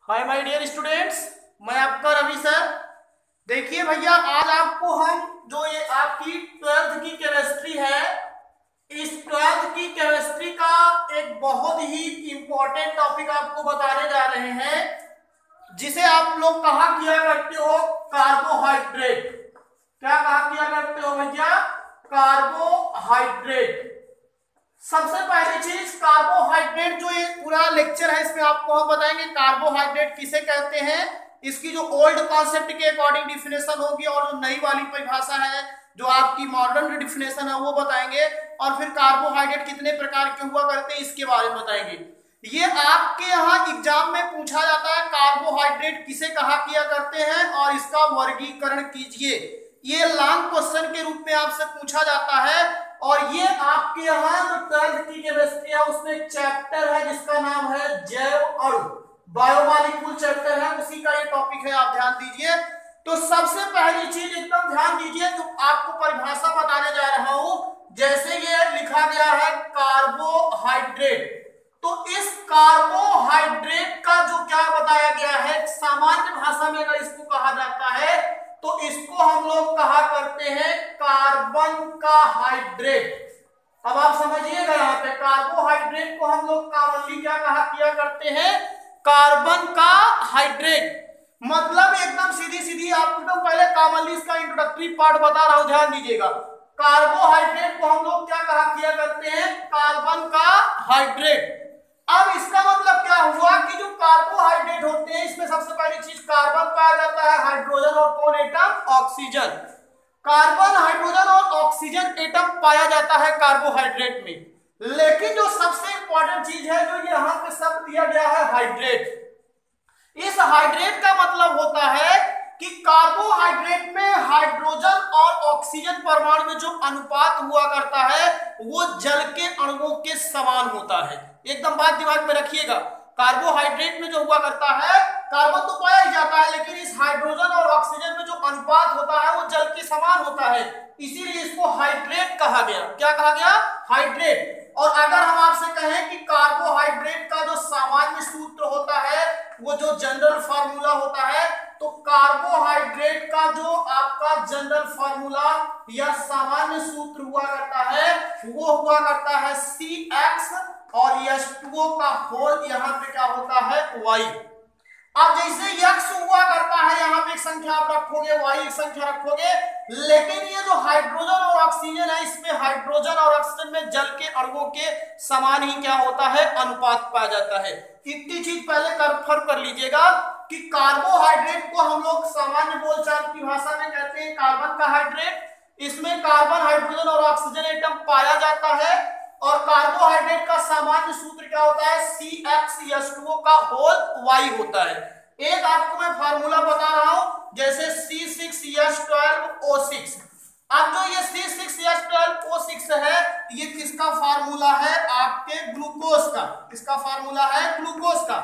Hi my dear students, मैं आपका Ravi sir. देखिए भैया, आज आपको हम जो ये आपकी 12th की केमिस्ट्री है, इस 12th की केमिस्ट्री का एक बहुत ही इंपॉर्टेंट टॉपिक आपको बताने जा रहे हैं, जिसे आप लोग कहा किया करते हो कार्बोहाइड्रेट। क्या कहा किया करते हो भैया? कार्बोहाइड्रेट। सबसे पहली चीज, कार्बोहाइड्रेट जो ये पूरा लेक्चर है इसमें आपको हम बताएंगे कार्बोहाइड्रेट किसे कहते हैं, इसकी जो ओल्ड कॉन्सेप्ट के अकॉर्डिंग डिफिनेशन होगी और जो नई वाली परिभाषा है जो आपकी मॉडर्न डिफिनेशन है वो बताएंगे, और फिर कार्बोहाइड्रेट कितने प्रकार के हुआ करते हैं इसके बारे में बताएंगे। ये आपके यहाँ एग्जाम में पूछा जाता है कार्बोहाइड्रेट किसे कहा किया करते हैं और इसका वर्गीकरण कीजिए। ये लॉन्ग क्वेश्चन के रूप में आपसे पूछा जाता है। और ये आपके यहाँ जो 12th की केमिस्ट्री है उसमें एक चैप्टर है जिसका नाम है जैव अणु, बायोमॉलिक्यूल चैप्टर है, उसी का ये टॉपिक है, आप ध्यान दीजिए। तो सबसे पहली चीज एकदम ध्यान दीजिए, जो आपको परिभाषा बताने जा रहा हूं, जैसे ये लिखा गया है कार्बोहाइड्रेट, तो इस कार्बोहाइड्रेट का जो क्या बताया गया है, सामान्य भाषा में अगर इसको कहा जाता है तो इसको हम लोग कहा करते हैं कार्बन का हाइड्रेट। अब आप समझिएगा, यहाँ पे कार्बोहाइड्रेट को हम लोग कॉमनली क्या कहा किया करते हैं, कार्बन का हाइड्रेट। मतलब एकदम सीधी सीधी आपको एकदम पहले कॉमनली इसका इंट्रोडक्टरी पार्ट बता रहा हूं, ध्यान दीजिएगा। कार्बोहाइड्रेट को हम लोग क्या कहा किया करते हैं, कार्बन का हाइड्रेट। अब इसका मतलब क्या हुआ कि जो कार्बोहाइड्रेट होते हैं इसमें सबसे पहली चीज कार्बन पाया जाता है, हाइड्रोजन और कौन एटम, ऑक्सीजन। कार्बन, हाइड्रोजन और ऑक्सीजन एटम पाया जाता है कार्बोहाइड्रेट में। लेकिन जो सबसे इंपॉर्टेंट चीज है जो यहां पे शब्द दिया गया है हाइड्रेट, इस हाइड्रेट का मतलब होता है कि कार्बोहाइड्रेट में हाइड्रोजन और ऑक्सीजन परमाणु में जो अनुपात हुआ करता है वो जल के अणुओं के समान होता है। एकदम बात दिमाग में रखिएगा, कार्बोहाइड्रेट में जो हुआ करता है, कार्बन तो पाया ही जाता है लेकिन इस हाइड्रोजन और ऑक्सीजन में जो अनुपात होता है वो जल के समान होता है, इसीलिए इसको हाइड्रेट कहा गया। क्या कहा गया? हाइड्रेट। और अगर हम आपसे कहें कि कार्बोहाइड्रेट का जो सामान्य सूत्र होता है, वो जो जनरल फार्मूला होता है, तो कार्बोहाइड्रेट का जो आपका जनरल फार्मूला या सामान्य सूत्र हुआ करता है वो हुआ करता है CX और H2O का होल यहाँ पे क्या होता है, Y। अब जैसे X हुआ करता है, यहाँ पे एक संख्या आप रखोगे, Y एक संख्या रखोगे, लेकिन ये जो हाइड्रोजन और ऑक्सीजन है इसमें हाइड्रोजन और ऑक्सीजन में जल के अणुओं के समान ही क्या होता है, अनुपात पाया जाता है। इतनी चीज पहले कंफर्म कर लीजिएगा कि कार्बोहाइड्रेट को हम लोग सामान्य बोलचाल की भाषा में कहते हैं कार्बन का हाइड्रेट। इसमें कार्बन, हाइड्रोजन और ऑक्सीजन एटम पाया जाता है और कार्बोहाइड्रेट का सामान्य सूत्र क्या होता है, CXH2O का होल Y होता है। एक आपको मैं फार्मूला बता रहा हूं, जैसे C6H12O6। अब जो ये C6H12O6 है ये किसका फार्मूला है, आपके ग्लूकोज का। किसका फार्मूला है, ग्लूकोज का।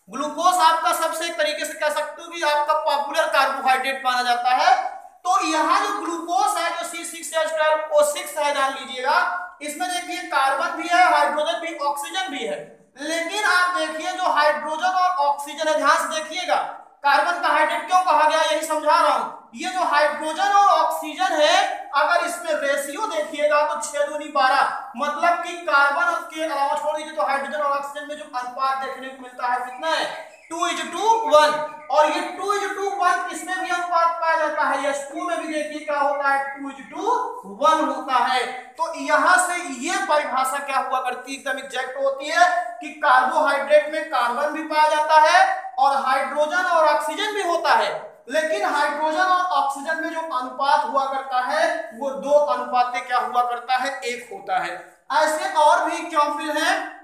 ग्लूकोज आपका सबसे एक तरीके से कह सकते हो कि आपका पॉपुलर कार्बोहाइड्रेट माना जाता है। तो यहाँ जो ग्लूकोज है जो C6H12O6 है, जान लीजिएगा, इसमें देखिए कार्बन भी है, हाइड्रोजन भी, ऑक्सीजन भी है। लेकिन आप देखिए जो हाइड्रोजन और ऑक्सीजन है, ध्यान से देखिएगा, कार्बन का हाइड्रेट क्यों कहा गया यही समझा रहा हूं। ये जो हाइड्रोजन और ऑक्सीजन है, अगर इसमें रेशियो देखिएगा तो 6 दूनी 12, मतलब कि कार्बन के अलावा छोड़ दीजिए तो हाइड्रोजन और ऑक्सीजन में जो अनुपात देखने को मिलता है कितना है, 2:1। और ये 2:1 इसमें भी अनुपात पाया जाता है, H2 में भी देखिए क्या होता है, 2:1 होता है। तो यहां से ये परिभाषा क्या हुआ करती है, एकदम एग्जैक्ट होती है कि कार्बोहाइड्रेट में कार्बन भी पाया जाता है और हाइड्रोजन और ऑक्सीजन भी होता है, लेकिन हाइड्रोजन और ऑक्सीजन में जो अनुपात हुआ करता है वो 2 अनुपाते क्या हुआ करता है, 1 होता है। ऐसे और भी एग्जाम्पल हैं,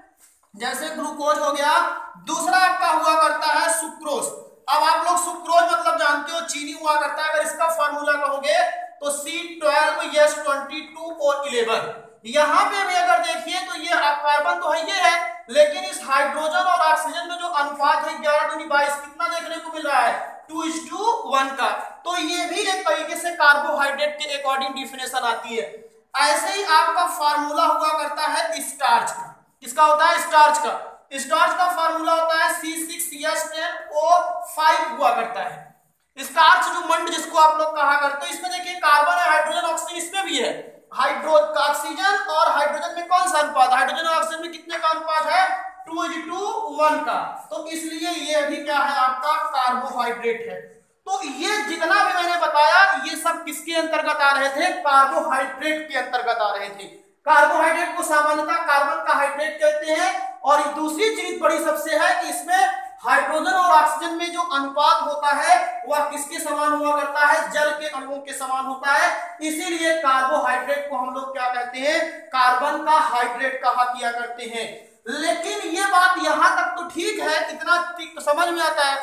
जैसे ग्लूकोज हो गया। दूसरा आपका हुआ करता है सुक्रोज। अब आप लोग सुक्रोज मतलब जानते हो, चीनी हुआ करता है। अगर इसका फार्मूला कहोगे तो C12H22O11। यहां पे भी अगर देखिए तो ये कार्बन तो है, ये है, लेकिन इस हाइड्रोजन और ऑक्सीजन में जो अनुपात है 11×22 कितना देखने को मिल रहा है, 2:1 का। तो ये भी एक तरीके से कार्बोहाइड्रेट के अकॉर्डिंग डिफिनेशन आती है। ऐसे ही आपका फार्मूला हुआ करता है स्टार्च का। किसका होता है, स्टार्च का। स्टार्च का फार्मूला होता है C6H10O पाइप हुआ करता है। स्टार्च जो मंड जिसको आप लोग कहा करते हो, इसमें देखिए कार्बन है, हाइड्रोजन ऑक्सीजन इसमें भी है। ऑक्सीजन और हाइड्रोजन में कौन सा अनुपात, हाइड्रोजन और ऑक्सीजन में कितने का अनुपात है, 2:1 का। तो इसलिए ये भी क्या है आपका कार्बोहाइड्रेट है। तो ये जितना भी मैंने बताया ये सब किसके अंतर्गत आ रहे थे, कार्बोहाइड्रेट के अंतर्गत आ रहे थे। कार्बोहाइड्रेट को सामान्यतः कार्बन का हाइड्रेट कहते हैं। और दूसरी चीज बड़ी सबसे है कि इसमें हाइड्रोजन और ऑक्सीजन में जो अनुपात होता है वह किसके समान हुआ करता है, जल के अणुओं के समान होता है। इसीलिए कार्बोहाइड्रेट को हम लोग क्या कहते हैं, कार्बन का हाइड्रेट कहा किया करते हैं। लेकिन ये बात यहां तक तो ठीक है, इतना तो समझ में आता है।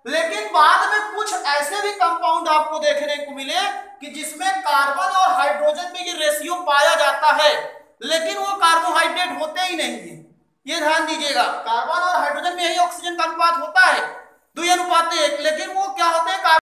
लेकिन बाद में कुछ ऐसे भी कंपाउंड आपको देखने को मिले कि जिसमें कार्बन और हाइड्रोजन में ये रेशियो पाया जाता है, लेकिन वो कार्बोहाइड्रेट होते ही नहीं है। ये ध्यान दीजिएगा, कार्बन और हाइड्रोजन में यही ऑक्सीजन का अनुपात होता है,